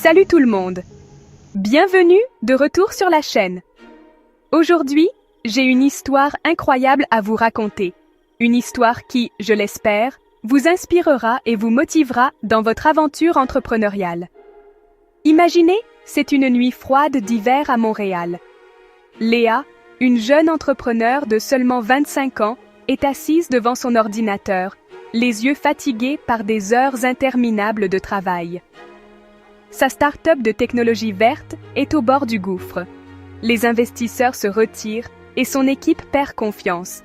Salut tout le monde! Bienvenue de retour sur la chaîne. Aujourd'hui, j'ai une histoire incroyable à vous raconter. Une histoire qui, je l'espère, vous inspirera et vous motivera dans votre aventure entrepreneuriale. Imaginez, c'est une nuit froide d'hiver à Montréal. Léa, une jeune entrepreneure de seulement 25 ans, est assise devant son ordinateur, les yeux fatigués par des heures interminables de travail. Sa start-up de technologie verte est au bord du gouffre. Les investisseurs se retirent et son équipe perd confiance.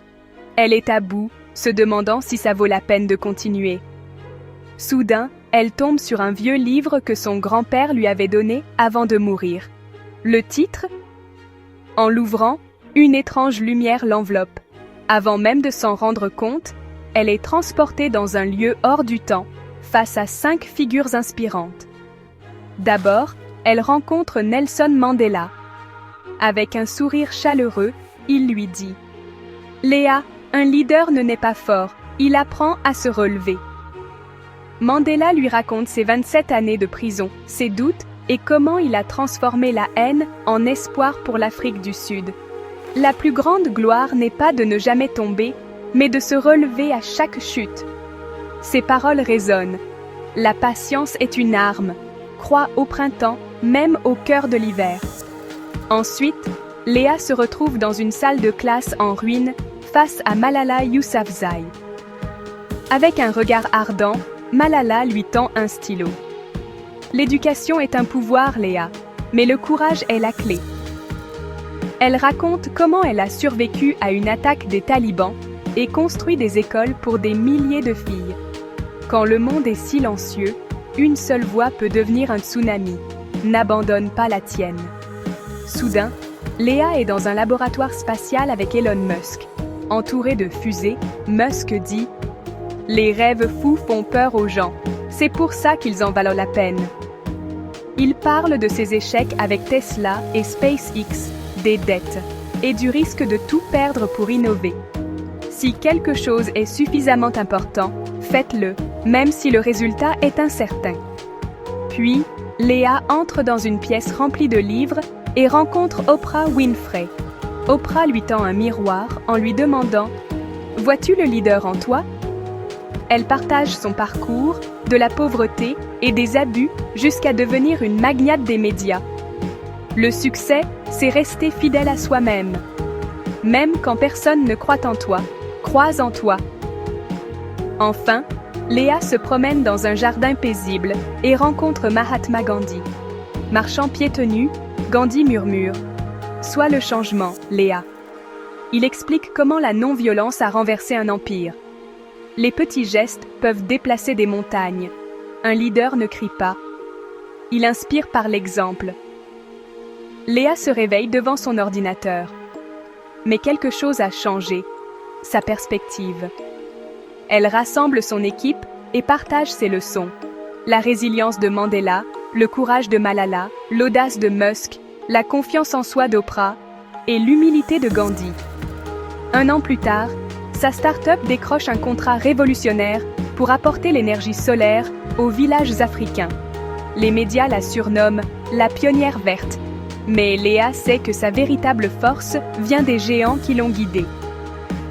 Elle est à bout, se demandant si ça vaut la peine de continuer. Soudain, elle tombe sur un vieux livre que son grand-père lui avait donné avant de mourir. Le titre ? En l'ouvrant, une étrange lumière l'enveloppe. Avant même de s'en rendre compte, elle est transportée dans un lieu hors du temps, face à 5 figures inspirantes. D'abord, elle rencontre Nelson Mandela. Avec un sourire chaleureux, il lui dit « Léa, un leader ne naît pas fort, il apprend à se relever. » Mandela lui raconte ses 27 années de prison, ses doutes et comment il a transformé la haine en espoir pour l'Afrique du Sud. La plus grande gloire n'est pas de ne jamais tomber, mais de se relever à chaque chute. Ses paroles résonnent. La patience est une arme. Crois au printemps, même au cœur de l'hiver. Ensuite, Léa se retrouve dans une salle de classe en ruine face à Malala Yousafzai. Avec un regard ardent, Malala lui tend un stylo. L'éducation est un pouvoir, Léa, mais le courage est la clé. Elle raconte comment elle a survécu à une attaque des talibans et construit des écoles pour des milliers de filles. Quand le monde est silencieux, une seule voix peut devenir un tsunami. N'abandonne pas la tienne. Soudain, Léa est dans un laboratoire spatial avec Elon Musk. Entouré de fusées, Musk dit « Les rêves fous font peur aux gens. C'est pour ça qu'ils en valent la peine. » Il parle de ses échecs avec Tesla et SpaceX, des dettes, et du risque de tout perdre pour innover. Si quelque chose est suffisamment important, faites-le, même si le résultat est incertain. Puis, Léa entre dans une pièce remplie de livres et rencontre Oprah Winfrey. Oprah lui tend un miroir en lui demandant « Vois-tu le leader en toi ?» Elle partage son parcours, de la pauvreté et des abus jusqu'à devenir une magnate des médias. Le succès, c'est rester fidèle à soi-même. Même quand personne ne croit en toi, crois en toi. Enfin, Léa se promène dans un jardin paisible et rencontre Mahatma Gandhi. Marchant pieds nus, Gandhi murmure « Sois le changement, Léa ». Il explique comment la non-violence a renversé un empire. Les petits gestes peuvent déplacer des montagnes. Un leader ne crie pas. Il inspire par l'exemple. Léa se réveille devant son ordinateur. Mais quelque chose a changé, sa perspective. Elle rassemble son équipe et partage ses leçons. La résilience de Mandela, le courage de Malala, l'audace de Musk, la confiance en soi d'Oprah et l'humilité de Gandhi. 1 an plus tard, sa start-up décroche un contrat révolutionnaire pour apporter l'énergie solaire aux villages africains. Les médias la surnomment la pionnière verte. Mais Léa sait que sa véritable force vient des géants qui l'ont guidée.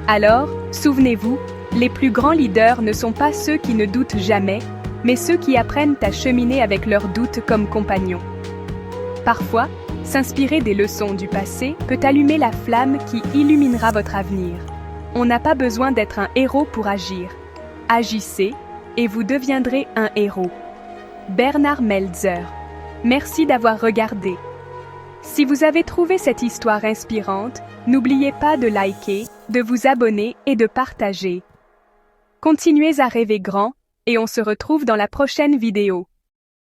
Alors, souvenez-vous, les plus grands leaders ne sont pas ceux qui ne doutent jamais, mais ceux qui apprennent à cheminer avec leurs doutes comme compagnons. Parfois, s'inspirer des leçons du passé peut allumer la flamme qui illuminera votre avenir. On n'a pas besoin d'être un héros pour agir. Agissez et vous deviendrez un héros. Bernard Meltzer. Merci d'avoir regardé. Si vous avez trouvé cette histoire inspirante, n'oubliez pas de liker, de vous abonner et de partager. Continuez à rêver grand, et on se retrouve dans la prochaine vidéo.